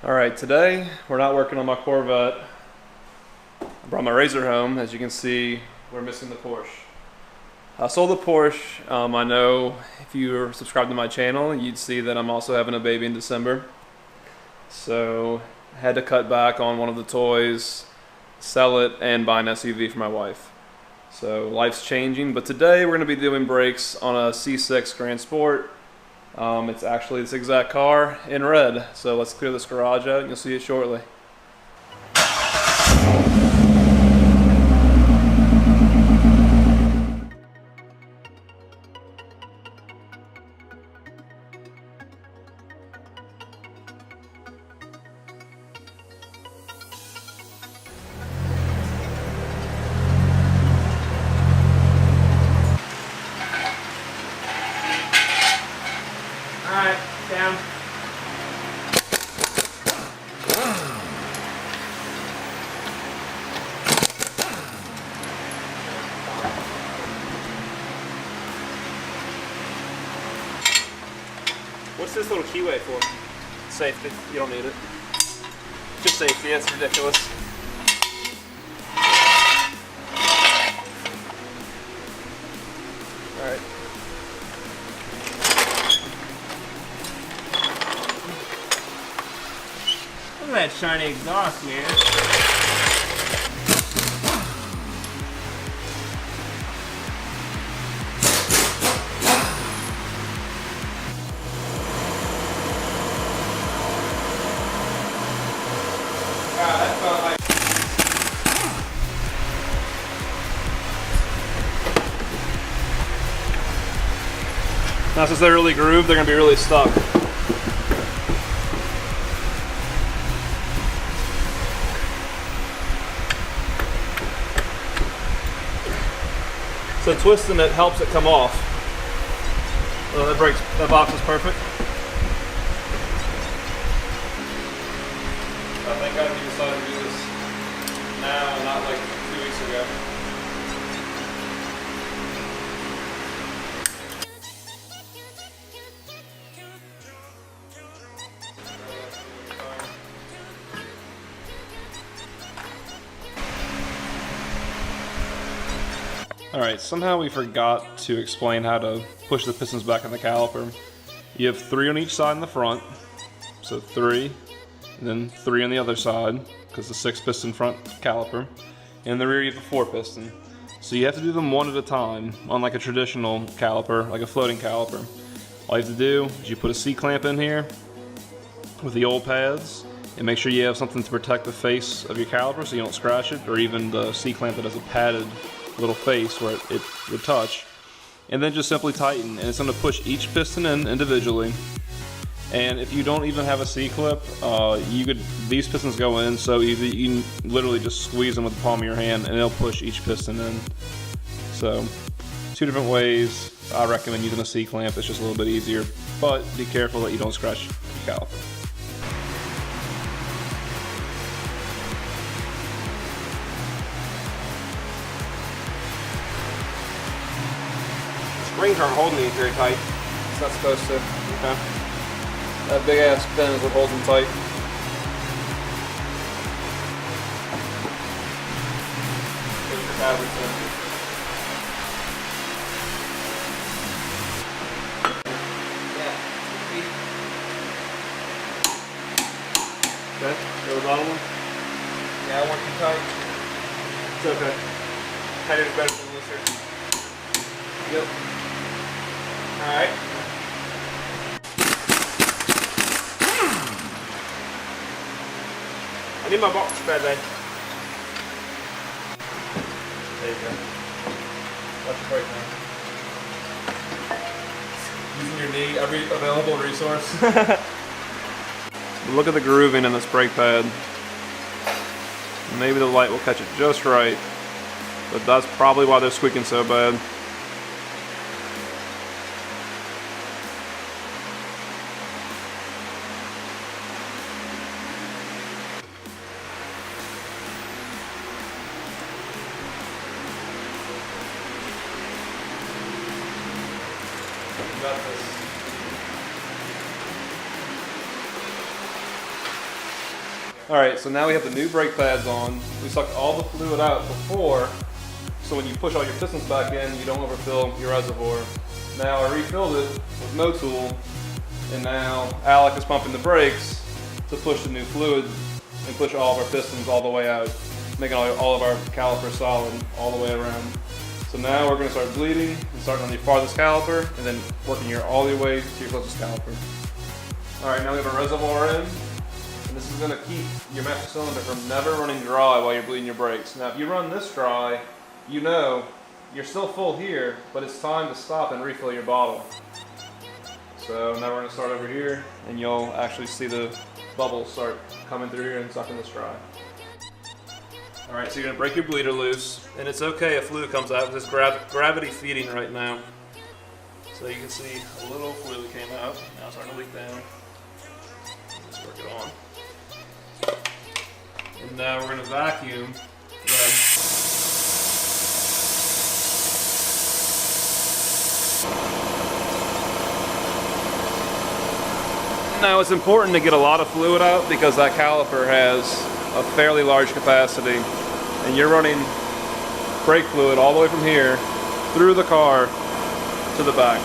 Alright, today we're not working on my Corvette. I brought my Razor home. As you can see, we're missing the Porsche. I sold the Porsche. I know if you're subscribed to my channel, you'd see that I'm also having a baby in December. So I had to cut back on one of the toys, sell it, and buy an SUV for my wife. So life's changing, but today we're going to be doing brakes on a C6 Grand Sport. It's actually this exact car in red. So let's clear this garage out and you'll see it shortly. Alright, down. What's this little keyway for? Safety. You don't need it. Just safety, that's ridiculous. Alright. Look at that shiny exhaust, man. Wow, that felt like... Now since they're really grooved, they're going to be really stuck. So twisting it helps it come off. Well, that box is perfect. I think I decided to do this now, not like 2 weeks ago. Alright, somehow we forgot to explain how to push the pistons back in the caliper. You have 3 on each side in the front, so 3, and then 3 on the other side, because the 6 piston front caliper. And in the rear you have a 4 piston. So you have to do them one at a time, unlike a traditional caliper, like a floating caliper. All you have to do is you put a C-clamp in here with the old pads, and make sure you have something to protect the face of your caliper so you don't scratch it, or even the C-clamp that has a padded little face where it would touch, and then just simply tighten, and it's going to push each piston in individually. And if you don't even have a C-clip, these pistons go in so easy, you can literally just squeeze them with the palm of your hand and it'll push each piston in. So 2 different ways. I recommend using a C-clamp. It's just a little bit easier, but be careful that you don't scratch your caliper. Springs aren't holding these very tight. It's not supposed to. Okay. That big ass pin is what holds them tight. Put your paddles in. Yeah. Okay. Go to the bottom one. Yeah, I want too tight. It's okay. Tighter is better than looser. Yep. Alright. I need my box spread then. There you go. Watch your brake now. Using your knee, every available resource. Look at the grooving in this brake pad. Maybe the light will catch it just right, but that's probably why they're squeaking so bad. got this. Alright, so now we have the new brake pads on. We sucked all the fluid out before, so when you push all your pistons back in, you don't overfill your reservoir. Now I refilled it with no tool, and now Alec is pumping the brakes to push the new fluid and push all of our pistons all the way out, making all of our calipers solid all the way around. So now we're going to start bleeding and starting on your farthest caliper and then working all the way to your closest caliper. Alright, now we have a reservoir in, and this is going to keep your master cylinder from never running dry while you're bleeding your brakes. Now if you run this dry, you know you're still full here, but it's time to stop and refill your bottle. So now we're going to start over here, and you'll actually see the bubbles start coming through here and sucking this dry. Alright, so you're going to break your bleeder loose, and it's okay if fluid comes out because it's gravity feeding right now. So you can see a little fluid came out, now it's starting to leak down. Let's work it on. And now we're going to vacuum. Go ahead. Now it's important to get a lot of fluid out because that caliper has a fairly large capacity, and you're running brake fluid all the way from here through the car to the back.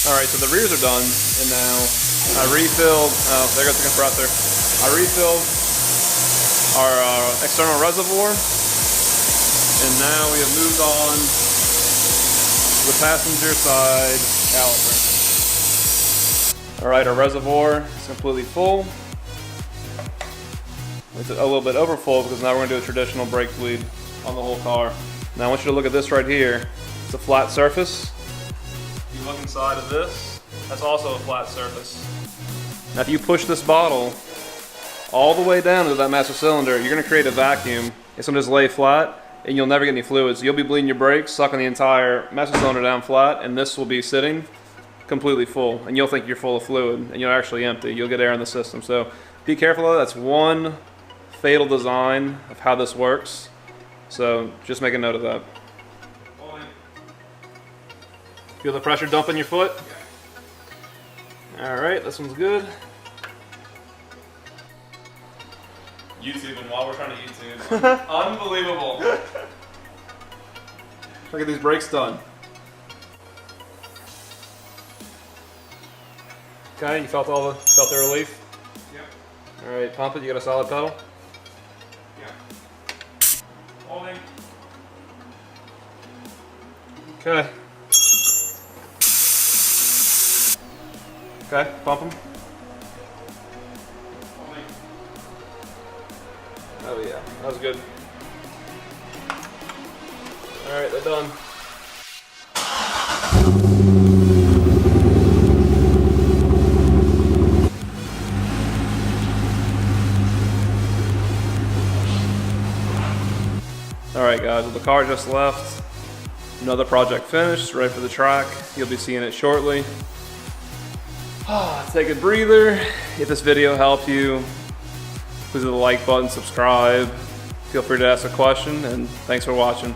Alright, so the rears are done, and now I refilled, oh, there goes the compressor. I refilled our external reservoir, and now we have moved on to the passenger side caliper. Alright, our reservoir is completely full. It's a little bit over full because now we're going to do a traditional brake bleed on the whole car. Now I want you to look at this right here. It's a flat surface. If you look inside of this, that's also a flat surface. Now if you push this bottle all the way down into that master cylinder, you're going to create a vacuum. It's going to just lay flat, and you'll never get any fluids. You'll be bleeding your brakes, sucking the entire master cylinder down flat, and this will be sitting completely full. And you'll think you're full of fluid, and you're actually empty. You'll get air in the system. So be careful of that. That's one fatal design of how this works. So just make a note of that. Feel the pressure dump in your foot? Yeah. Alright, this one's good. YouTube, and while we're trying to YouTube. Unbelievable. Look at these brakes done. Okay, you felt the relief? Yep. Alright, pump it, you got a solid pedal? Yeah. Holding. Okay. Okay, pump them. Oh yeah, that was good. Alright, they're done. Alright guys, well, the car just left. Another project finished, ready for the track. You'll be seeing it shortly. Take a breather. If this video helped you, please hit the like button, subscribe. Feel free to ask a question, and thanks for watching.